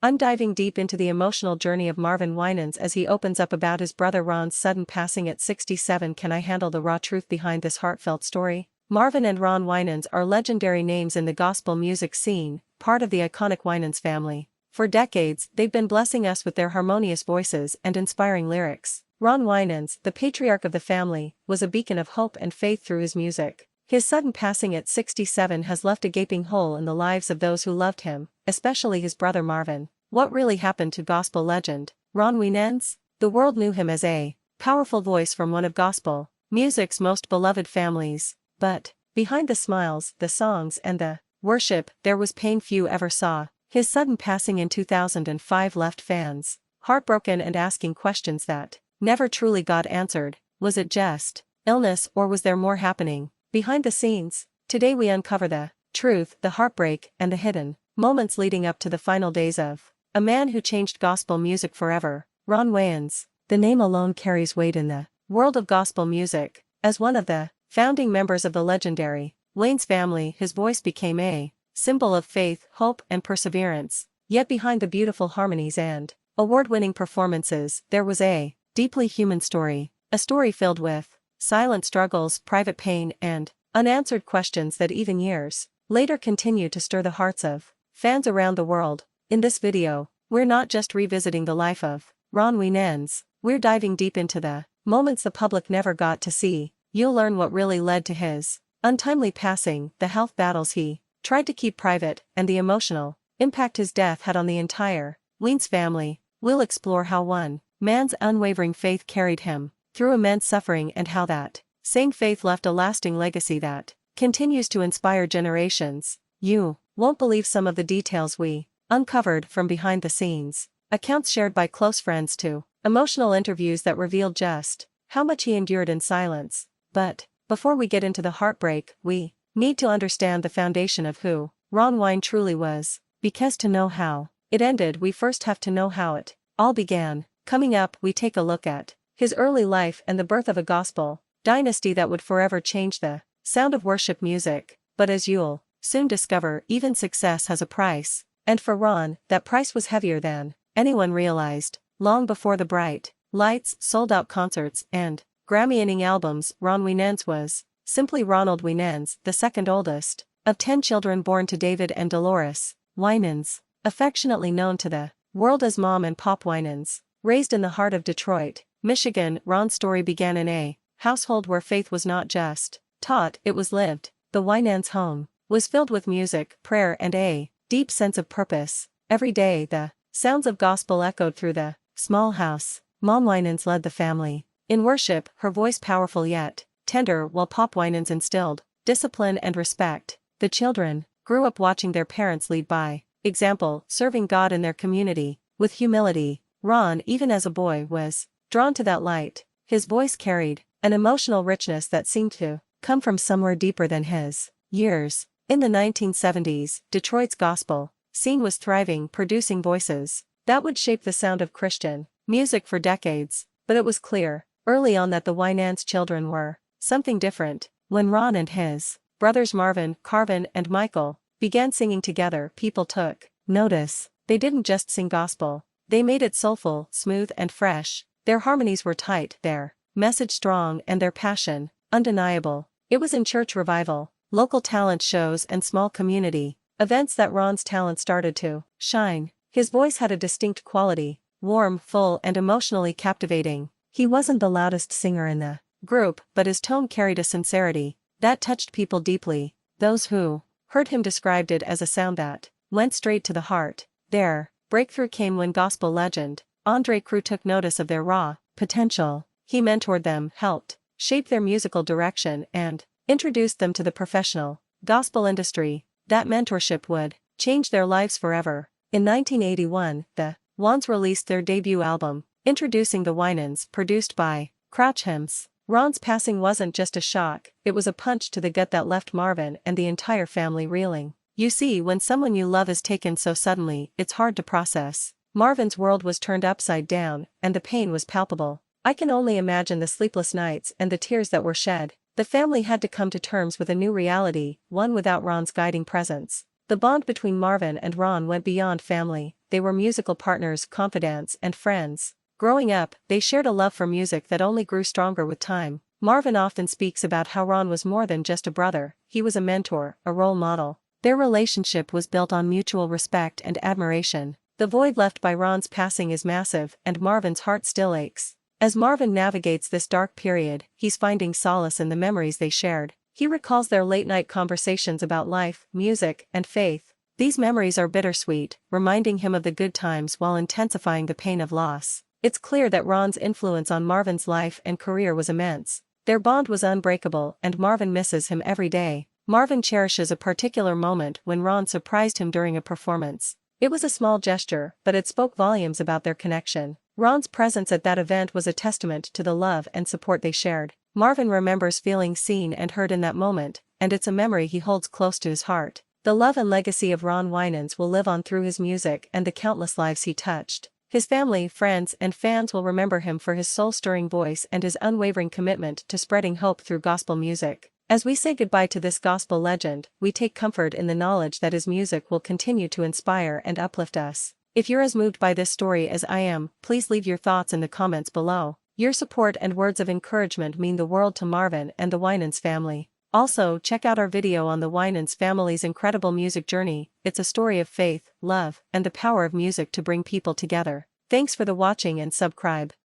I'm diving deep into the emotional journey of Marvin Winans as he opens up about his brother Ron's sudden passing at 67. Can I handle the raw truth behind this heartfelt story? Marvin and Ron Winans are legendary names in the gospel music scene, part of the iconic Winans family. For decades, they've been blessing us with their harmonious voices and inspiring lyrics. Ron Winans, the patriarch of the family, was a beacon of hope and faith through his music. His sudden passing at 67 has left a gaping hole in the lives of those who loved him, especially his brother Marvin. What really happened to gospel legend Ron Winans? The world knew him as a powerful voice from one of gospel music's most beloved families. But behind the smiles, the songs, and the worship, there was pain few ever saw. His sudden passing in 2005 left fans heartbroken and asking questions that never truly got answered. Was it just illness, or was there more happening behind the scenes? Today we uncover the truth, the heartbreak, and the hidden moments leading up to the final days of a man who changed gospel music forever. Ron Winans. The name alone carries weight in the world of gospel music. As one of the founding members of the legendary Winans family, his voice became a symbol of faith, hope, and perseverance. Yet behind the beautiful harmonies and award-winning performances, there was a deeply human story. A story filled with silent struggles, private pain, and unanswered questions that even years later continue to stir the hearts of fans around the world. In this video, we're not just revisiting the life of Ron Winans, we're diving deep into the moments the public never got to see. You'll learn what really led to his untimely passing, the health battles he tried to keep private, and the emotional impact his death had on the entire Winans family. We'll explore how one man's unwavering faith carried him through immense suffering and how that same faith left a lasting legacy that continues to inspire generations. You won't believe some of the details we uncovered from behind the scenes, accounts shared by close friends to emotional interviews that revealed just how much he endured in silence. But before we get into the heartbreak, we need to understand the foundation of who Ron Winans truly was, because to know how it ended, we first have to know how it all began. Coming up, we take a look at his early life and the birth of a gospel dynasty that would forever change the sound of worship music. But as you'll soon discover, even success has a price. And for Ron, that price was heavier than anyone realized. Long before the bright lights, sold-out concerts, and Grammy-winning albums, Ron Winans was simply Ronald Winans, the second oldest of 10 children born to David and Dolores Winans, affectionately known to the world as Mom and Pop Winans. Raised in the heart of Detroit, Michigan, Ron's story began in a household where faith was not just taught, it was lived. The Winans home was filled with music, prayer, and a deep sense of purpose. Every day, the sounds of gospel echoed through the small house. Mom Winans led the family in worship, her voice powerful yet tender, while Pop Winans instilled discipline and respect. The children grew up watching their parents lead by example, serving God in their community with humility. Ron, even as a boy, was drawn to that light. His voice carried an emotional richness that seemed to come from somewhere deeper than his years. In the 1970s, Detroit's gospel scene was thriving, producing voices that would shape the sound of Christian music for decades. But it was clear early on that the Winans children were something different. When Ron and his brothers Marvin, Carvin, and Michael began singing together, people took notice. They didn't just sing gospel, they made it soulful, smooth, and fresh. Their harmonies were tight, their message strong, and their passion undeniable. It was in church revival, local talent shows, and small community events that Ron's talent started to shine. His voice had a distinct quality, warm, full, and emotionally captivating. He wasn't the loudest singer in the group, but his tone carried a sincerity that touched people deeply. Those who heard him described it as a sound that went straight to the heart. Their breakthrough came when gospel legend Andre Crew took notice of their raw potential. He mentored them, helped shape their musical direction, and introduced them to the professional gospel industry. That mentorship would change their lives forever. In 1981, the Winans released their debut album, introducing the Winans, produced by Crouch Hymns. Ron's passing wasn't just a shock, it was a punch to the gut that left Marvin and the entire family reeling. You see, when someone you love is taken so suddenly, it's hard to process. Marvin's world was turned upside down, and the pain was palpable. I can only imagine the sleepless nights and the tears that were shed. The family had to come to terms with a new reality, one without Ron's guiding presence. The bond between Marvin and Ron went beyond family. they were musical partners, confidants, and friends. Growing up, they shared a love for music that only grew stronger with time. Marvin often speaks about how Ron was more than just a brother, he was a mentor, a role model. Their relationship was built on mutual respect and admiration. The void left by Ron's passing is massive, and Marvin's heart still aches. As Marvin navigates this dark period, he's finding solace in the memories they shared. He recalls their late-night conversations about life, music, and faith. These memories are bittersweet, reminding him of the good times while intensifying the pain of loss. It's clear that Ron's influence on Marvin's life and career was immense. Their bond was unbreakable, and Marvin misses him every day. Marvin cherishes a particular moment when Ron surprised him during a performance. It was a small gesture, but it spoke volumes about their connection. Ron's presence at that event was a testament to the love and support they shared. Marvin remembers feeling seen and heard in that moment, and it's a memory he holds close to his heart. The love and legacy of Ron Winans will live on through his music and the countless lives he touched. His family, friends, and fans will remember him for his soul-stirring voice and his unwavering commitment to spreading hope through gospel music. As we say goodbye to this gospel legend, we take comfort in the knowledge that his music will continue to inspire and uplift us. If you're as moved by this story as I am, please leave your thoughts in the comments below. Your support and words of encouragement mean the world to Marvin and the Winans family. Also, check out our video on the Winans family's incredible music journey. It's a story of faith, love, and the power of music to bring people together. Thanks for the watching and subscribe.